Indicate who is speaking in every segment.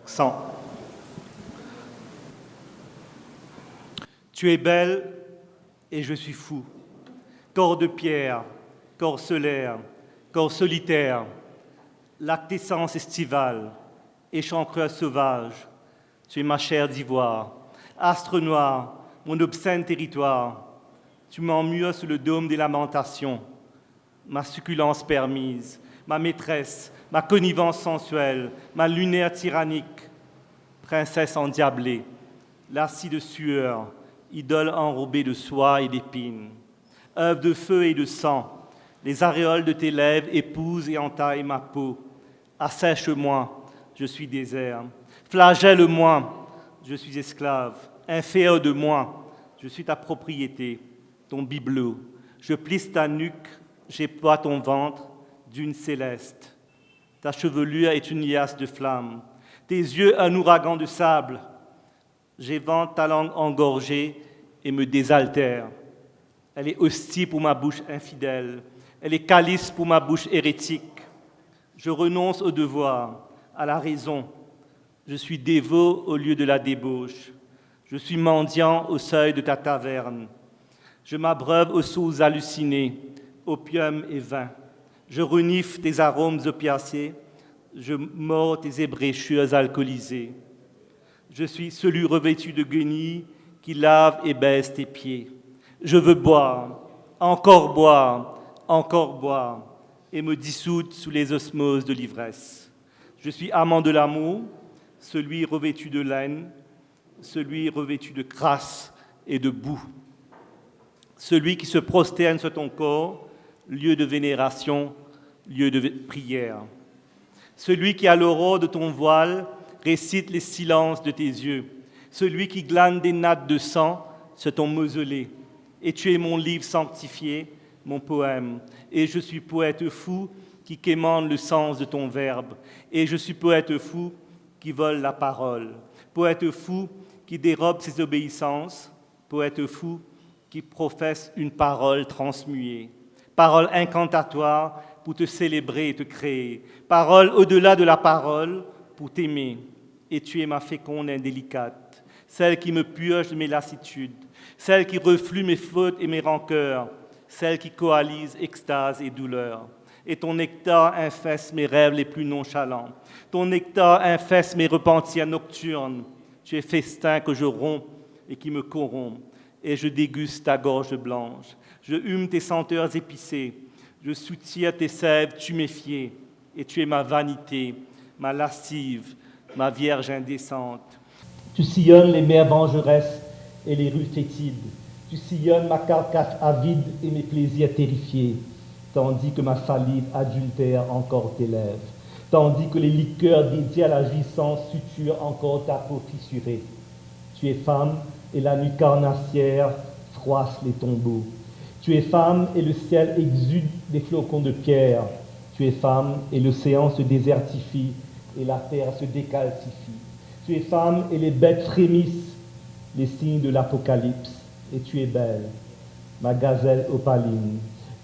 Speaker 1: 100. Tu es belle et je suis fou. Corps de pierre, corps solaire, corps solitaire, lactescence estivale, échancreur sauvage. Tu es ma chair d'ivoire, astre noir, mon obscène territoire. Tu m'emmures sous le dôme des lamentations, ma succulence permise, ma maîtresse, ma connivence sensuelle, ma lunaire tyrannique, princesse endiablée, lassie de sueur, idole enrobée de soie et d'épines, œuvre de feu et de sang, les aréoles de tes lèvres épousent et entaillent ma peau. Assèche-moi, je suis désert. Flagelle-moi, je suis esclave. Infère de moi, je suis ta propriété, ton bibelot. Je plisse ta nuque, j'éploie ton ventre, dune céleste. Ta chevelure est une liasse de flammes. Tes yeux, un ouragan de sable. J'évente ta langue engorgée et me désaltère. Elle est hostie pour ma bouche infidèle. Elle est calice pour ma bouche hérétique. Je renonce au devoir, à la raison. Je suis dévot au lieu de la débauche. Je suis mendiant au seuil de ta taverne. Je m'abreuve aux sources hallucinées, opium et vin. Je renifle tes arômes opiacés. Je mords tes ébréchures alcoolisées. Je suis celui revêtu de guenilles qui lave et baise tes pieds. Je veux boire, encore et me dissoudre sous les osmoses de l'ivresse. Je suis amant de l'amour, celui revêtu de laine, celui revêtu de crasse et de boue. Celui qui se prosterne sur ton corps, lieu de vénération, lieu de prière. Celui qui, à l'aurore de ton voile, récite les silences de tes yeux. Celui qui glane des nattes de sang sur ton mausolée. Et tu es mon livre sanctifié, mon poème. Et je suis poète fou qui quémande le sens de ton verbe. Et je suis poète fou qui vole la parole. Poète fou qui dérobe ses obéissances. Poète fou qui professe une parole transmuée. Parole incantatoire pour te célébrer et te créer. Parole au-delà de la parole pour t'aimer. Et tu es ma féconde indélicate, celle qui me purge de mes lassitudes, celle qui reflue mes fautes et mes rancœurs, celle qui coalise extase et douleur. Et ton nectar infeste mes rêves les plus nonchalants. Ton nectar infeste mes repentirs nocturnes. Tu es festin que je romps et qui me corrompt. Et je déguste ta gorge blanche. Je hume tes senteurs épicées. Je soutire tes sèves tuméfiées. Et tu es ma vanité, ma lascive, ma vierge indécente. Tu sillonnes les mers vengeresses et les rues fétides. Tu sillonnes ma carcasse avide et mes plaisirs terrifiés, tandis que ma salive adultère encore tes lèvres, tandis que les liqueurs dédiées à la jouissance suturent encore ta peau fissurée. Tu es femme et la nuit carnassière froisse les tombeaux. Tu es femme et le ciel exude des flocons de pierre. Tu es femme et l'océan se désertifie et la terre se décalcifie. Tu es femme et les bêtes frémissent, les signes de l'Apocalypse. Et tu es belle, ma gazelle opaline,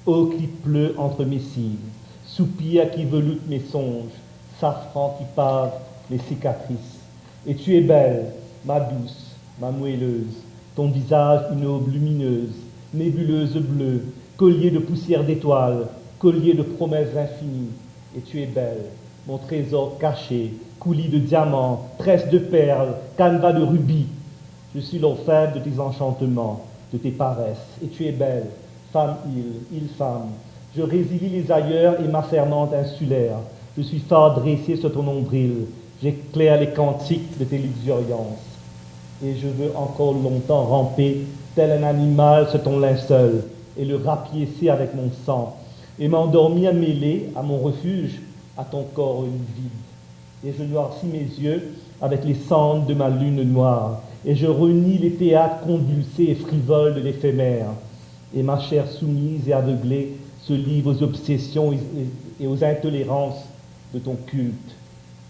Speaker 1: eau qui pleut entre mes cils, soupir qui veloute mes songes, safran qui pave les cicatrices. Et tu es belle, ma douce, ma moelleuse, ton visage une aube lumineuse, nébuleuse bleue, collier de poussière d'étoiles, collier de promesses infinies. Et tu es belle, mon trésor caché, coulis de diamants, tresse de perles, canevas de rubis. Je suis l'orfèvre de tes enchantements, de tes paresses. Et tu es belle, femme île-femme. Je résilie les ailleurs et ma fermente insulaire. Je suis fort dressé sur ton nombril. J'éclaire les cantiques de tes luxuriances. Et je veux encore longtemps ramper, tel un animal sur ton linceul, et le rapiécer avec mon sang, et m'endormir mêlé à mon refuge, à ton corps vide. Et je noircis mes yeux avec les cendres de ma lune noire, et je renie les théâtres convulsés et frivoles de l'éphémère. Et ma chair soumise et aveuglée se livre aux obsessions et aux intolérances de ton culte.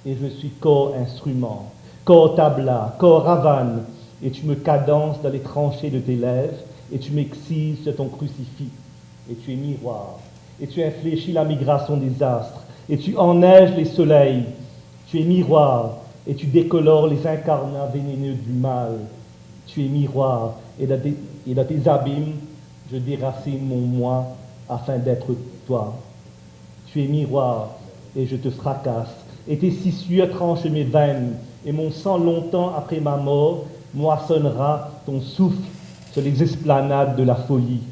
Speaker 1: Et je suis corps instrument, corps tabla, corps ravane, et tu me cadences dans les tranchées de tes lèvres, et tu m'excises sur ton crucifix, et tu es miroir, et tu infléchis la migration des astres, et tu enneiges les soleils. Tu es miroir,
Speaker 2: et tu décolores les incarnats vénéneux du mal. Tu es miroir, et dans tes abîmes, je déracine mon moi afin d'être toi. Tu es miroir, et je te fracasse, et tes sciures tranchent mes veines, et mon sang longtemps après ma mort moissonnera ton souffle sur les esplanades de la folie.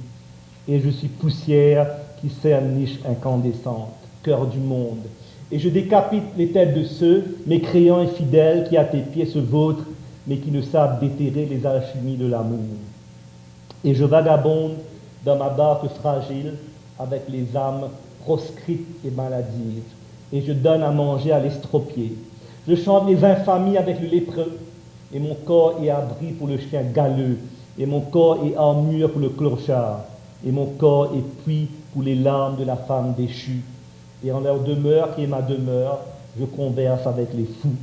Speaker 2: Et je suis poussière qui cerne niche incandescente, cœur du monde. Et je décapite les têtes de ceux, mécréants et fidèles, qui à tes pieds se vautrent, mais qui ne savent déterrer les alchimies de l'amour. Et je vagabonde dans ma barque fragile avec les âmes proscrites et maladives. Et je donne à manger à l'estropié. Je chante les infamies avec le lépreux, et mon corps est abri pour le chien galeux, et mon corps est armure pour le clochard, et mon corps est puits pour les larmes de la femme déchue. Et en leur demeure, qui est ma demeure, je converse avec les fous.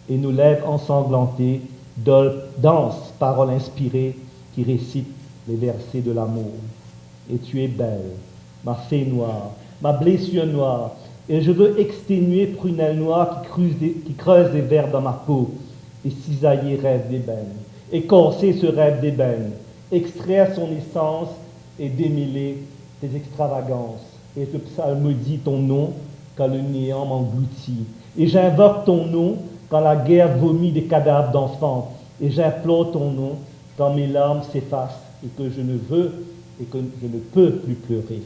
Speaker 2: Et nos lèvres ensanglantées dansent, paroles inspirées, qui récitent les versets de l'amour. Et tu es belle, ma fée noire, ma blessure noire, et je veux exténuer prunelle noire qui creuse des vers dans ma peau, et cisailler rêve d'ébène, écorcer ce rêve d'ébène, extraire son essence et démêler tes extravagances. Et je psalmodie ton nom quand le néant m'engloutit. Et j'invoque ton nom quand la guerre vomit des cadavres d'enfants. Et j'implore ton nom quand mes larmes s'effacent et que je ne veux et que je ne peux plus pleurer.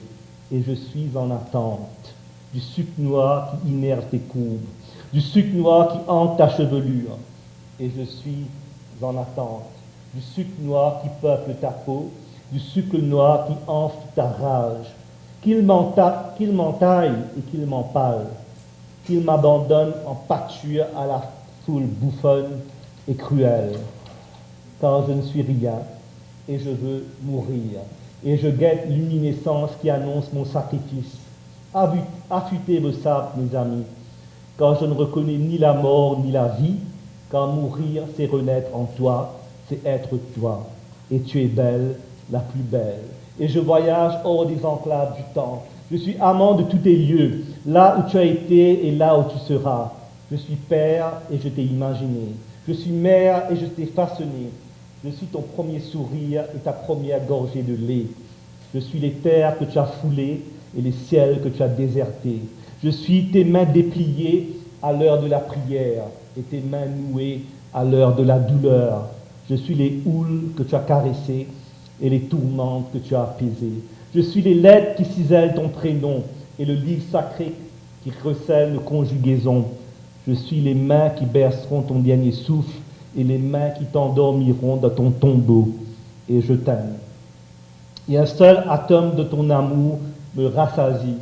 Speaker 2: Et je suis en attente du suc noir qui innerve tes courbes, du suc noir qui hante ta chevelure. Et je suis en attente du suc noir qui peuple ta peau, du sucre noir qui enfle ta rage. Qu'il m'entaille et qu'il m'empale, qu'il m'abandonne en pâture à la foule bouffonne et cruelle, car je ne suis rien et je veux mourir, et je guette l'luminescence qui annonce mon sacrifice. Affûtez vos sabres, mes amis, car je ne reconnais ni la mort ni la vie, car mourir c'est renaître en toi, c'est être toi, et tu es belle, la plus belle. Et je voyage hors des enclaves du temps. Je suis amant de tous tes lieux, là où tu as été et là où tu seras. Je suis père et je t'ai imaginé. Je suis mère et je t'ai façonné. Je suis ton premier sourire et ta première gorgée de lait. Je suis les terres que tu as foulées et les ciels que tu as désertés. Je suis tes mains dépliées à l'heure de la prière et tes mains nouées à l'heure de la douleur. Je suis les houles que tu as caressées et les tourmentes que tu as apaisées. Je suis les lettres qui cisèlent ton prénom et le livre sacré qui recèle nos conjugaisons. Je suis les mains qui berceront ton dernier souffle et les mains qui t'endormiront dans ton tombeau. Et je t'aime. Et un seul atome de ton amour me rassasie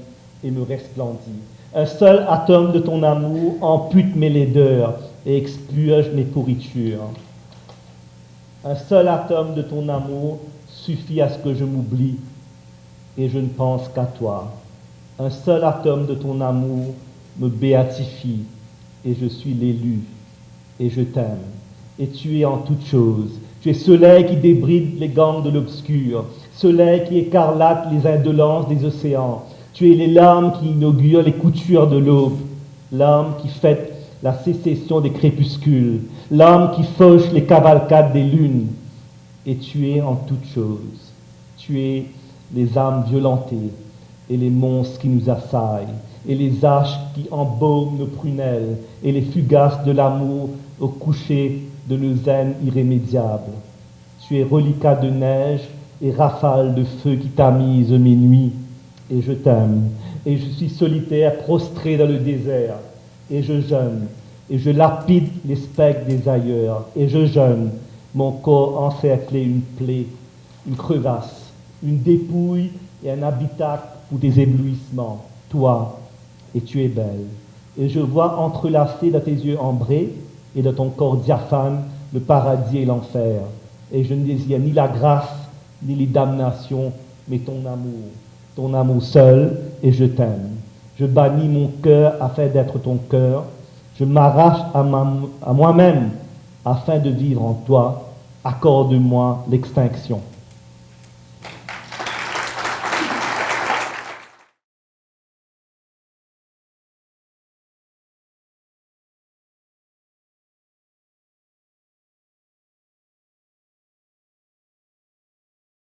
Speaker 2: et me resplendit. Un seul atome de ton amour ampute mes laideurs et expurge mes pourritures. Un seul atome de ton amour suffit à ce que je m'oublie et je ne pense qu'à toi. Un seul atome de ton amour me béatifie et je suis l'élu et je t'aime. Et tu es en toutes choses. Tu es soleil qui débride les gangs de l'obscur, soleil qui écarlate les indolences des océans. Tu es les larmes qui inaugurent les coutures de l'aube, l'âme qui fête la sécession des crépuscules, l'âme qui fauche les cavalcades des lunes. Et tu es en toutes choses. Tu es les âmes violentées et les monstres qui nous assaillent, et les haches qui embaument nos prunelles, et les fugaces de l'amour au coucher de nos haines irrémédiables. Tu es reliquat de neige et rafale de feu qui tamisent mes nuits, et je t'aime, et je suis solitaire prostré dans le désert, et je jeûne, et je lapide les spectres des ailleurs, et je jeûne, mon corps encerclé une plaie, une crevasse, une dépouille et un habitacle pour des éblouissements, toi, et tu es belle. Et je vois entrelacés dans tes yeux ambrés et dans ton corps diaphane le paradis et l'enfer. Et je ne désire ni la grâce, ni les damnations, mais ton amour seul, et je t'aime. Je bannis mon cœur afin d'être ton cœur. Je m'arrache à moi-même afin de vivre en toi. Accorde-moi l'extinction.